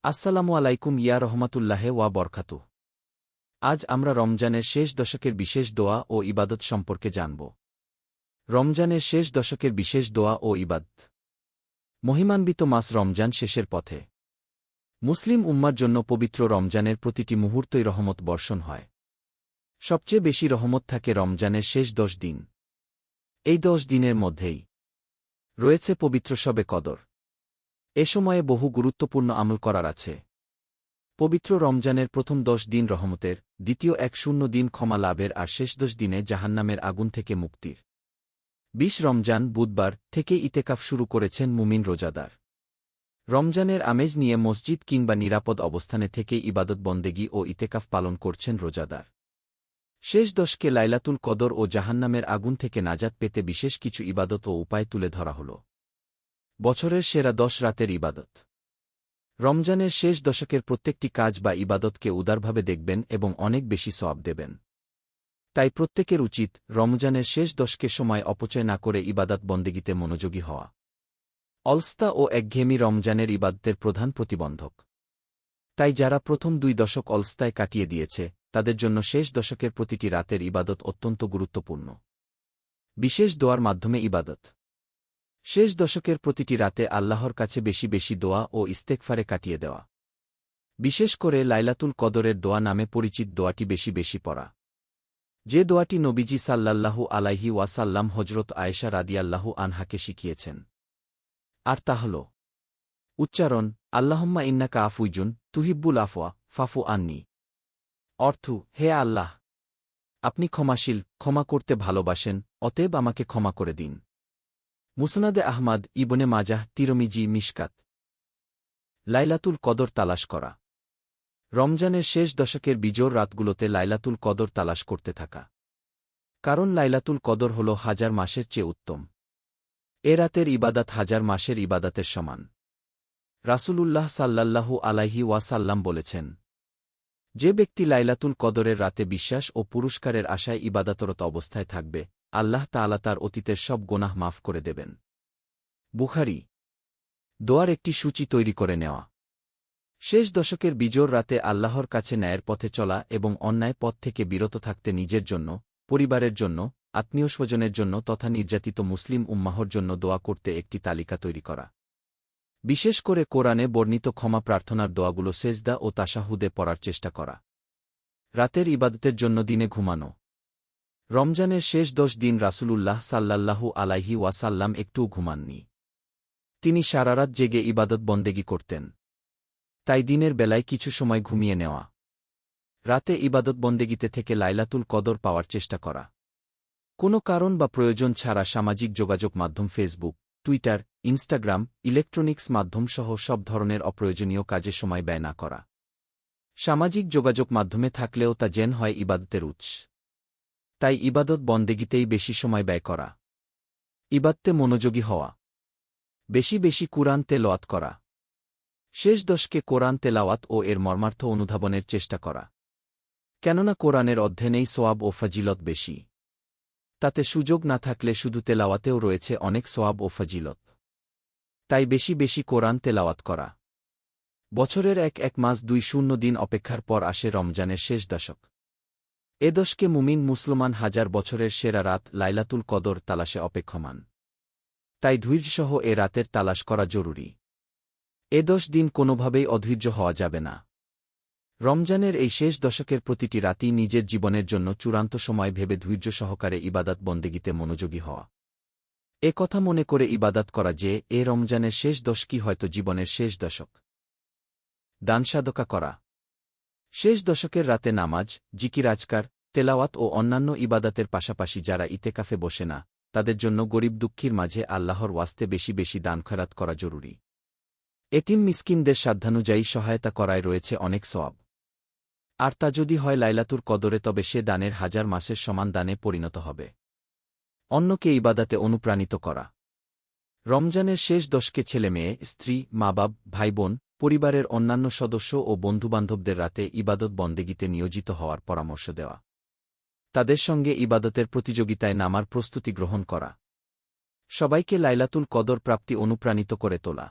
আসসালামু আলাইকুম ইয়া রহমাতুল্লাহে ওয়া বরকাতুহ। আজ আমরা রমজানের শেষ দশকের বিশেষ দোয়া ও ইবাদত সম্পর্কে জানব। রমজানের শেষ দশকের বিশেষ দোয়া ও ইবাদত। মহিমান্বিত মাস রমজান শেষের পথে। মুসলিম উম্মার জন্য পবিত্র রমজানের প্রতিটি মুহূর্তই রহমত বর্ষণ হয়। সবচেয়ে বেশি রহমত থাকে রমজানের শেষ 10 দিন। এই 10 দিনের মধ্যেই রয়েছে পবিত্র শবে কদর। এ সময়ে বহু গুরুত্বপূর্ণ আমল করার আছে। পবিত্র রমজানের প্রথম 10 দিন রহমতের, দ্বিতীয় 10 দিন ক্ষমা লাভের আর শেষ 10 দিনে জাহান্নামের আগুন থেকে মুক্তির। 20 রমজান বুধবার থেকে ইতেকাফ শুরু করেছেন মুমিন রোজাদার। রমজানের আমেজ নিয়ে মসজিদ কিংবা নিরাপদ অবস্থানে থেকে ইবাদত বন্দেগী ও ইতেকাফ পালন করছেন রোজাদার। শেষ 10কে লাইলাতুল কদর ও জাহান্নামের আগুন থেকে নাজাত পেতে বিশেষ কিছু ইবাদত ও উপায় তুলে ধরা হল। বছরের সেরা 10 রাতের ইবাদত। রমজানের শেষ দশকের প্রত্যেকটি কাজ বা ইবাদতকে উদারভাবে দেখবেন এবং অনেক বেশি সওয়াব দেবেন। তাই প্রত্যেকের উচিত রমজানের শেষ 10কে সময় অপচয় না করে ইবাদত বন্দেগীতে মনোযোগী হওয়া। অলস্তা ও একঘেয়েমি রমজানের ইবাদতের প্রধান প্রতিবন্ধক। তাই যারা প্রথম 2 দশক অলস্তায় কাটিয়ে দিয়েছে, তাদের জন্য শেষ দশকের প্রতিটি রাতের ইবাদত অত্যন্ত গুরুত্বপূর্ণ। বিশেষ দোয়ার মাধ্যমে ইবাদত। শেষ দশকের প্রতিটি রাতে আল্লাহর কাছে বেশি বেশি দোয়া ও ইস্তেগফারে কাটিয়ে দেওয়া। বিশেষ করে লাইলাতুল কদরের দোয়া নামে পরিচিত দোয়াটি বেশি বেশি পড়া। যে দোয়াটি নবীজি সাল্লাল্লাহু আলাইহি ওয়াসাল্লাম হজরত আয়েশা রাদিয়াল্লাহু আনহাকে শিখিয়েছেন। আর তা হল উচ্চারণ, আল্লাহুম্মা ইন্নাকা আফুইজুন তুহিব্বুল আফওয়া ফাফু আন্নি। অর্থ, হে আল্লাহ, আপনি ক্ষমাশীল, ক্ষমা করতে ভালোবাসেন, অতএব আমাকে ক্ষমা করে দিন। মুসনাদে আহমাদ, ইবনে মাজাহ, তিরমিজি, মিশকাত। লাইলাতুল কদর তালাশ করা। রমজানের শেষ দশকের বিজোড় রাতগুলোতে লাইলাতুল কদর তালাশ করতে থাকা। কারণ লাইলাতুল কদর হল 1000 মাসের চেয়ে উত্তম। এ রাতের ইবাদাত 1000 মাসের ইবাদাতের সমান। রাসূলুল্লাহ সাল্লাল্লাহু আলাইহি ওয়াসাল্লাম বলেছেন, যে ব্যক্তি লাইলাতুল কদরের রাতে বিশ্বাস ও পুরস্কারের আশায় ইবাদাতরত অবস্থায় থাকবে, আল্লাহ তাআলা তার অতীতের সব গোনাহ মাফ করে দেবেন। বুখারী। দোয়ার একটি সূচি তৈরি করে নেওয়া। শেষ দশকের বিজোড় রাতে আল্লাহর কাছে ন্যায়ের পথে চলা এবং অন্যায় পথ থেকে বিরত থাকতে নিজের জন্য, পরিবারের জন্য, আত্মীয় স্বজনের জন্য তথা নির্যাতিত মুসলিম উম্মাহর জন্য দোয়া করতে একটি তালিকা তৈরি করা। বিশেষ করে কোরআনে বর্ণিত ক্ষমা প্রার্থনার দোয়াগুলো সেজদা ও তাশাহুদে পড়ার চেষ্টা করা। রাতের ইবাদতের জন্য দিনে ঘুমানো। রমজানের শেষ 10 দিন রাসূলুল্লাহ সাল্লাল্লাহু আলাইহি ওয়াসাল্লাম একটুও ঘুমাননি। তিনি সারারাত জেগে ইবাদত বন্দেগী করতেন। তাই দিনের বেলায় কিছু সময় ঘুমিয়ে নেওয়া। রাতে ইবাদত বন্দেগীতে থেকে লাইলাতুল কদর পাওয়ার চেষ্টা করা। কোনো কারণ বা প্রয়োজন ছাড়া সামাজিক যোগাযোগ মাধ্যম ফেসবুক, টুইটার, ইনস্টাগ্রাম, ইলেকট্রনিক্স মাধ্যম সহ সব ধরনের অপ্রয়োজনীয় কাজে সময় ব্যয় না করা। সামাজিক যোগাযোগ মাধ্যমে থাকলেও তা যেন হয় ইবাদতের উৎস। তাই ইবাদত বন্দেগীতেই বেশি সময় ব্যয় করা। ইবাদতে মনোযোগী হওয়া। বেশি বেশি কুরআন তেলাওয়াত করা। শেষ 10কে কোরআন তেলাওয়াত ও এর মর্মার্থ অনুধাবনের চেষ্টা করা। কেননা কোরআনের অধ্যয়নেই সওয়াব ও ফজিলত বেশি। তাতে সুযোগ না থাকলে শুধু তেলাওয়াতেও রয়েছে অনেক সওয়াব ও ফজিলত। তাই বেশি বেশি কোরআন তেলাওয়াত করা। বছরের এক মাস 20 দিন অপেক্ষার পর আসে রমজানের শেষ দশক। এ দশকে মুমিন মুসলমান 1000 বছরের সেরা রাত লাইলাতুল কদর তালাশে অপেক্ষমান। তাই ধৈর্যসহ এ রাতের তালাশ করা জরুরি। এ 10 দিন কোনোভাবেই অধৈর্য হওয়া যাবে না। রমজানের এই শেষ দশকের প্রতিটি রাতই নিজের জীবনের জন্য চূড়ান্ত সময় ভেবে ধৈর্য সহকারে ইবাদত বন্দেগীতে মনোযোগী হওয়া। এ কথা মনে করে ইবাদত করা যে এ রমজানের শেষ 10 কি হয়তো জীবনের শেষ দশক। দান সাদকা করা। শেষ দশকের রাতে নামাজ, জিকির আজকার, তেলাওয়াত ও অন্যান্য ইবাদাতের পাশাপাশি যারা ইতেকাফে বসে না, তাদের জন্য গরিব দুঃখীর মাঝে আল্লাহর ওয়াস্তে বেশি বেশি দান খয়রাত করা জরুরি। এতিম মিসকিনদের সাধ্যানুযায়ী সহায়তা করায় রয়েছে অনেক সওয়াব। আর তা যদি হয় লাইলাতুল কদরে, তবে সে দানের 1000 মাসের সমান দানে পরিণত হবে। অন্যকে ইবাদাতে অনুপ্রাণিত করা। রমজানের শেষ 10কে ছেলেমেয়ে, স্ত্রী, মা-বাপ, ভাইবোন, পরিবারের অন্যান্য সদস্য ও বন্ধুবান্ধবদের রাতে ইবাদত বন্দেগীতে নিয়োজিত হওয়ার পরামর্শ দেওয়া। তাদের সঙ্গে ইবাদতের প্রতিযোগিতায় নামার প্রস্তুতি গ্রহণ করা। সবাইকে লাইলাতুল কদর প্রাপ্তি অনুপ্রাণিত করে তোলা।